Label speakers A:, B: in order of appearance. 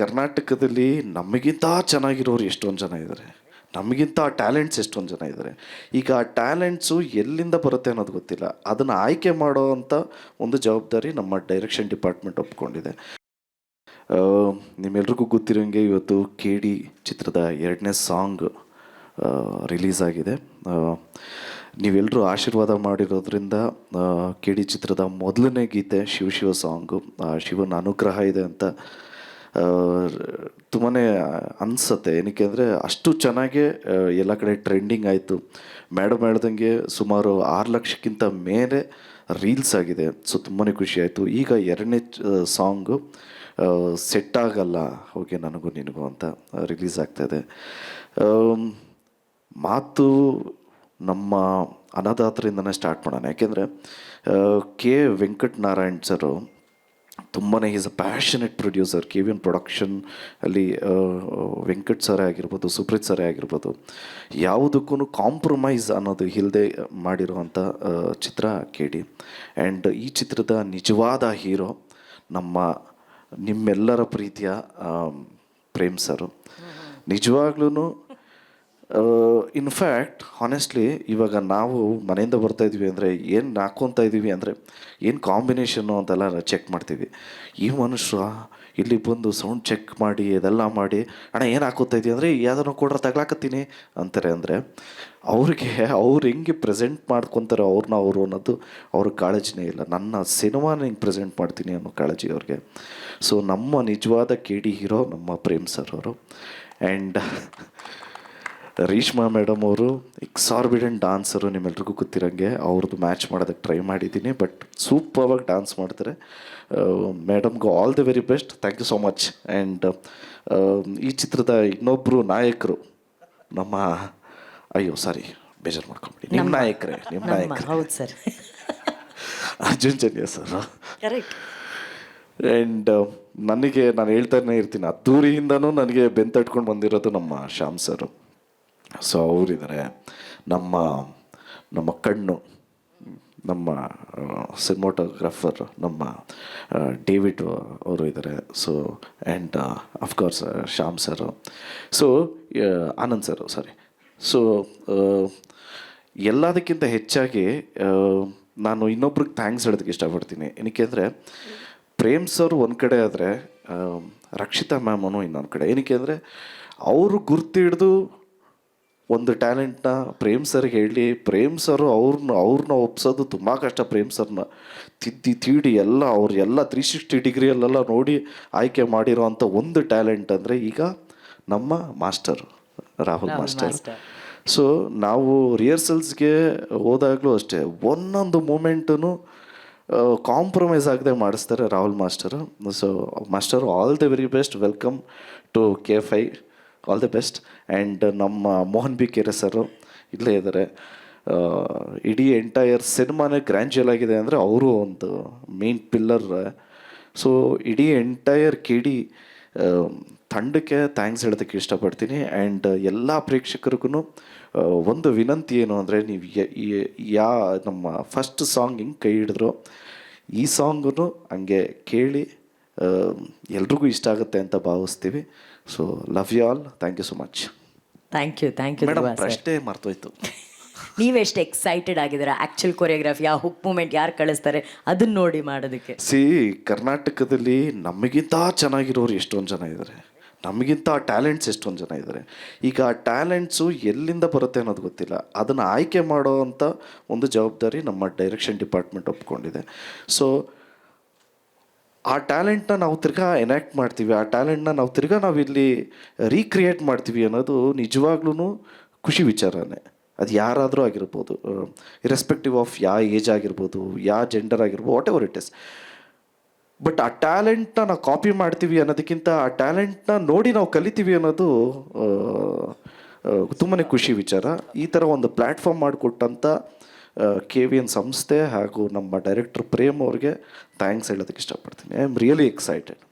A: ಕರ್ನಾಟಕದಲ್ಲಿ ನಮಗಿಂತ ಚೆನ್ನಾಗಿರೋರು ಎಷ್ಟೊಂದು ಜನ ಇದ್ದಾರೆ, ನಮಗಿಂತ ಟ್ಯಾಲೆಂಟ್ಸ್ ಎಷ್ಟೊಂದು ಜನ ಇದ್ದಾರೆ. ಈಗ ಆ ಟ್ಯಾಲೆಂಟ್ಸು ಎಲ್ಲಿಂದ ಬರುತ್ತೆ ಅನ್ನೋದು ಗೊತ್ತಿಲ್ಲ. ಅದನ್ನು ಆಯ್ಕೆ ಮಾಡೋ ಅಂಥ ಒಂದು ಜವಾಬ್ದಾರಿ ನಮ್ಮ ಡೈರೆಕ್ಷನ್ ಡಿಪಾರ್ಟ್ಮೆಂಟ್ ಒಪ್ಕೊಂಡಿದೆ. ನಿಮ್ಮೆಲ್ರಿಗೂ ಗೊತ್ತಿರೋಂಗೆ ಇವತ್ತು ಕೆ ಡಿ ಚಿತ್ರದ 2ನೇ ಸಾಂಗ್ ರಿಲೀಸ್ ಆಗಿದೆ. ನೀವೆಲ್ಲರೂ ಆಶೀರ್ವಾದ ಮಾಡಿರೋದ್ರಿಂದ ಕೆ ಡಿ ಚಿತ್ರದ ಮೊದಲನೇ ಗೀತೆ ಶಿವ ಸಾಂಗು, ಶಿವನ ಅನುಗ್ರಹ ಇದೆ ಅಂತ ತುಂಬಾ ಅನಿಸುತ್ತೆ. ಏನಕ್ಕೆ ಅಂದರೆ ಅಷ್ಟು ಚೆನ್ನಾಗೇ ಎಲ್ಲ ಕಡೆ ಟ್ರೆಂಡಿಂಗ್ ಆಯಿತು. ಮೇಡಮ್ ಹೇಳ್ದಂಗೆ ಸುಮಾರು 6 ಲಕ್ಷಕ್ಕಿಂತ ಮೇಲೆ ರೀಲ್ಸ್ ಆಗಿದೆ. ಸೊ ತುಂಬಾ ಖುಷಿ ಆಯಿತು. ಈಗ 2ನೇ ಸಾಂಗು ಸೆಟ್ ಆಗಲ್ಲ ಹೋಗಿ ನನಗೂ ನಿನಗೂ ಅಂತ ರಿಲೀಸ್ ಆಗ್ತಾಯಿದೆ. ಮಾತು ನಮ್ಮ ಅನ್ನದಾತರಿಂದನೇ ಸ್ಟಾರ್ಟ್ ಮಾಡೋಣ. ಯಾಕೆಂದರೆ ಕೆ ವೆಂಕಟನಾರಾಯಣ್ ಸರು ತುಂಬಾ is a passionate producer. K V N production ಅಲ್ಲಿ ವೆಂಕಟ್ ಸರೇ ಆಗಿರ್ಬೋದು, ಸುಪ್ರೀತ್ ಸರೇ ಆಗಿರ್ಬೋದು, ಯಾವುದಕ್ಕೂ ಕಾಂಪ್ರಮೈಸ್ ಅನ್ನೋದು ಇಲ್ಲದೆ ಮಾಡಿರುವಂಥ ಚಿತ್ರ ಕೆ ಡಿ. ಆ್ಯಂಡ್ ಈ ಚಿತ್ರದ ನಿಜವಾದ ಹೀರೋ ನಿಮ್ಮೆಲ್ಲರ ಪ್ರೀತಿಯ ಪ್ರೇಮ್ ಸರು. ನಿಜವಾಗ್ಲೂ ಇನ್ಫ್ಯಾಕ್ಟ್ ಹಾನೆಸ್ಟ್ಲಿ ಇವಾಗ ನಾವು ಮನೆಯಿಂದ ಬರ್ತಾಯಿದ್ವಿ ಅಂದರೆ ಏನು ಹಾಕ್ಕೊತಾ ಇದ್ದೀವಿ ಅಂದರೆ ಏನು ಕಾಂಬಿನೇಷನ್ನು ಅಂತೆಲ್ಲ ಚೆಕ್ ಮಾಡ್ತೀವಿ. ಈ ಮನುಷ್ಯ ಇಲ್ಲಿ ಬಂದು ಸೌಂಡ್ ಚೆಕ್ ಮಾಡಿ ಇದೆಲ್ಲ ಮಾಡಿ, ಅಣ್ಣ ಏನು ಹಾಕೋತಾ ಇದ್ದೀವಿ ಅಂದರೆ ಯಾವುದನ್ನು ಕೊಡ್ರೆ ತಗ್ಲಾಕತ್ತೀನಿ ಅಂತಾರೆ. ಅಂದರೆ ಅವ್ರು ಹೆಂಗೆ ಪ್ರೆಸೆಂಟ್ ಮಾಡ್ಕೊತಾರೆ ಅವರು ಅನ್ನೋದು ಅವ್ರಿಗೆ ಕಾಳಜಿನೇ ಇಲ್ಲ. ನನ್ನ ಸಿನಿಮಾನ ಹೆಂಗೆ ಪ್ರೆಸೆಂಟ್ ಮಾಡ್ತೀನಿ ಅನ್ನೋ ಕಾಳಜಿ ಅವ್ರಿಗೆ. ಸೊ ನಮ್ಮ ನಿಜವಾದ ಕೆ ಡಿ ಹೀರೋ ನಮ್ಮ ಪ್ರೇಮ್ ಸರ್ ಅವರು. ಆ್ಯಂಡ್ ರೀಶ್ಮಾ ಮೇಡಮ್ ಅವರು ಎಕ್ಸಾರ್ಬಿಡೆಂಟ್ ಡಾನ್ಸರು. ನಿಮ್ಮೆಲ್ರಿಗೂ ಗೊತ್ತಿರೋಂಗೆ ಅವ್ರದ್ದು ಮ್ಯಾಚ್ ಮಾಡೋದಕ್ಕೆ ಟ್ರೈ ಮಾಡಿದ್ದೀನಿ, ಬಟ್ ಸೂಪರ್ವಾಗಿ ಡಾನ್ಸ್ ಮಾಡ್ತಾರೆ. ಮೇಡಮ್ಗೂ all the very best. Thank you so much. And ಈ ಚಿತ್ರದ ಇನ್ನೊಬ್ಬರು ನಾಯಕರು ನಮ್ಮ ಬೇಜಾರು ಮಾಡ್ಕೊಂಬಿಡಿ, ನಿಮ್ಮ ನಾಯಕರೇ
B: ಹೌದು sir,
A: Arjun Janya sir. And ನಾನು ಹೇಳ್ತಾನೆ ಇರ್ತೀನಿ, ಅದ್ದೂರಿಯಿಂದನೂ ನನಗೆ ಬೆಂತಟ್ಕೊಂಡು ಬಂದಿರೋದು ನಮ್ಮ ಶ್ಯಾಮ್ ಸರು. ಸೊ ಅವರಿದ್ದಾರೆ. ನಮ್ಮ ಕಣ್ಣು, ನಮ್ಮ ಸಿನಿಮಾಟೋಗ್ರಾಫರ್ ನಮ್ಮ ಡೇವಿಡ್ ಅವರು ಇದ್ದಾರೆ. So and of course Shyam sir. So Anand sir, so ಎಲ್ಲದಕ್ಕಿಂತ ಹೆಚ್ಚಾಗಿ ನಾನು ಇನ್ನೊಬ್ರಿಗೆ ಥ್ಯಾಂಕ್ಸ್ ಹೇಳೋದಕ್ಕೆ ಇಷ್ಟಪಡ್ತೀನಿ. ಏನಕ್ಕೆ ಅಂದರೆ ಪ್ರೇಮ್ ಸರ್ ಒಂದು ಕಡೆ ಆದರೆ ರಕ್ಷಿತಾ ಮ್ಯಾಮನು ಇನ್ನೊಂದು ಕಡೆ. ಏನಕ್ಕೆ ಅಂದರೆ ಅವರು ಗುರ್ತಿಡ್ದು ಒಂದು ಟ್ಯಾಲೆಂಟ್ನ ಪ್ರೇಮ್ ಸರ್ಗೆ ಹೇಳಿ, ಪ್ರೇಮ್ ಸರು ಅವ್ರನ್ನ ಒಪ್ಸೋದು ತುಂಬ ಕಷ್ಟ. ಪ್ರೇಮ್ ಸರ್ನ ತೀಡಿ ಎಲ್ಲ 360 ಡಿಗ್ರಿಯಲ್ಲೆಲ್ಲ ನೋಡಿ ಆಯ್ಕೆ ಮಾಡಿರೋವಂಥ ಒಂದು ಟ್ಯಾಲೆಂಟ್ ಅಂದರೆ ಈಗ ನಮ್ಮ ಮಾಸ್ಟರ್ ರಾಹುಲ್ ಮಾಸ್ಟರ್. ಸೊ ನಾವು ರಿಹರ್ಸಲ್ಸ್ಗೆ ಹೋದಾಗಲೂ ಅಷ್ಟೇ ಒಂದೊಂದು ಮೂಮೆಂಟೂ ಕಾಂಪ್ರಮೈಸ್ ಆಗದೆ ಮಾಡಿಸ್ತಾರೆ Rahul master. So master, all the very best. Welcome to KFI, all the best. And ನಮ್ಮ ಮೋಹನ್ ಬಿ ಕೆರೆ ಸರು ಇಲ್ಲೇ ಇದ್ದಾರೆ. ಇಡೀ ಎಂಟೈರ್ ಸಿನಿಮಾನೇ ಗ್ರ್ಯಾಂಜುಯಲ್ ಆಗಿದೆ ಅಂದರೆ ಅವರು ಒಂದು ಮೇನ್ ಪಿಲ್ಲರ್. ಸೊ ಇಡೀ ಎಂಟೈರ್ ಕೆ ಡಿ ತಂಡಕ್ಕೆ ಥ್ಯಾಂಕ್ಸ್ ಹೇಳೋದಕ್ಕೆ ಇಷ್ಟಪಡ್ತೀನಿ. ಆ್ಯಂಡ್ ಎಲ್ಲ ಪ್ರೇಕ್ಷಕರಿಗೂ ಒಂದು ವಿನಂತಿ ಏನು ಅಂದರೆ, ನೀವು ನಮ್ಮ ಫಸ್ಟ್ ಸಾಂಗ್ ಹಿಂಗೆ ಕೈ ಹಿಡಿದ್ರು, ಈ ಸಾಂಗೂ ಹಂಗೆ ಕೇಳಿ ಎಲ್ರಿಗೂ ಇಷ್ಟ ಆಗುತ್ತೆ ಅಂತ ಭಾವಿಸ್ತೀವಿ. So love you all. Thank you so much.
B: Thank you
A: madam. ಅಷ್ಟೇ ಮರ್ತೋಯ್ತು,
B: ನೀವೆಷ್ಟು ಎಕ್ಸೈಟೆಡ್ ಆಗಿದ್ದೀರಾ ಆ್ಯಕ್ಚುಲ್ ಕೊರಿಯೋಗ್ರಾಫಿ, ಆ ಹುಕ್ ಮೂಮೆಂಟ್ ಯಾರು ಕಳಿಸ್ತಾರೆ ಅದನ್ನ ನೋಡಿ ಮಾಡೋದಕ್ಕೆ.
A: ಕರ್ನಾಟಕದಲ್ಲಿ ನಮಗಿಂತ ಚೆನ್ನಾಗಿರೋರು ಎಷ್ಟೊಂದು ಜನ ಇದ್ದಾರೆ, ನಮಗಿಂತ ಟ್ಯಾಲೆಂಟ್ಸ್ ಎಷ್ಟೊಂದು ಜನ ಇದ್ದಾರೆ. ಈಗ ಆ ಟ್ಯಾಲೆಂಟ್ಸು ಎಲ್ಲಿಂದ ಬರುತ್ತೆ ಅನ್ನೋದು ಗೊತ್ತಿಲ್ಲ. ಅದನ್ನು ಆಯ್ಕೆ ಮಾಡೋ ಅಂಥ ಒಂದು ಜವಾಬ್ದಾರಿ ನಮ್ಮ ಡೈರೆಕ್ಷನ್ ಡಿಪಾರ್ಟ್ಮೆಂಟ್ ಒಪ್ಕೊಂಡಿದೆ. ಸೊ ಆ ಟ್ಯಾಲೆಂಟ್ನ ನಾವು ತಿರ್ಗಾ ಎನ್ಯಾಕ್ಟ್ ಮಾಡ್ತೀವಿ, ಆ ಟ್ಯಾಲೆಂಟ್ನ ನಾವು ಇಲ್ಲಿ ರೀಕ್ರಿಯೇಟ್ ಮಾಡ್ತೀವಿ ಅನ್ನೋದು ನಿಜವಾಗ್ಲೂ ಖುಷಿ ವಿಚಾರನೇ. ಅದು ಯಾರಾದರೂ ಆಗಿರ್ಬೋದು, ಇರೆಸ್ಪೆಕ್ಟಿವ್ ಆಫ್ ಯಾವ ಏಜ್ ಆಗಿರ್ಬೋದು, ಯಾವ ಜೆಂಡರ್ ಆಗಿರ್ಬೋದು, what ever it is. But ಆ ಟ್ಯಾಲೆಂಟ್ನ ನಾವು ಕಾಪಿ ಮಾಡ್ತೀವಿ ಅನ್ನೋದಕ್ಕಿಂತ ಆ ಟ್ಯಾಲೆಂಟ್ನ ನೋಡಿ ನಾವು ಕಲಿತೀವಿ ಅನ್ನೋದು ತುಂಬಾ ಖುಷಿ ವಿಚಾರ. ಈ ಥರ ಒಂದು ಪ್ಲ್ಯಾಟ್ಫಾರ್ಮ್ ಮಾಡಿಕೊಟ್ಟಂಥ KVN ಸಂಸ್ಥೆ ಹಾಗೂ ನಮ್ಮ ಡೈರೆಕ್ಟರ್ ಪ್ರೇಮ್ ಅವ್ರಿಗೆ ಥ್ಯಾಂಕ್ಸ್ ಹೇಳೋದಕ್ಕೆ ಇಷ್ಟಪಡ್ತೀನಿ. I am really excited.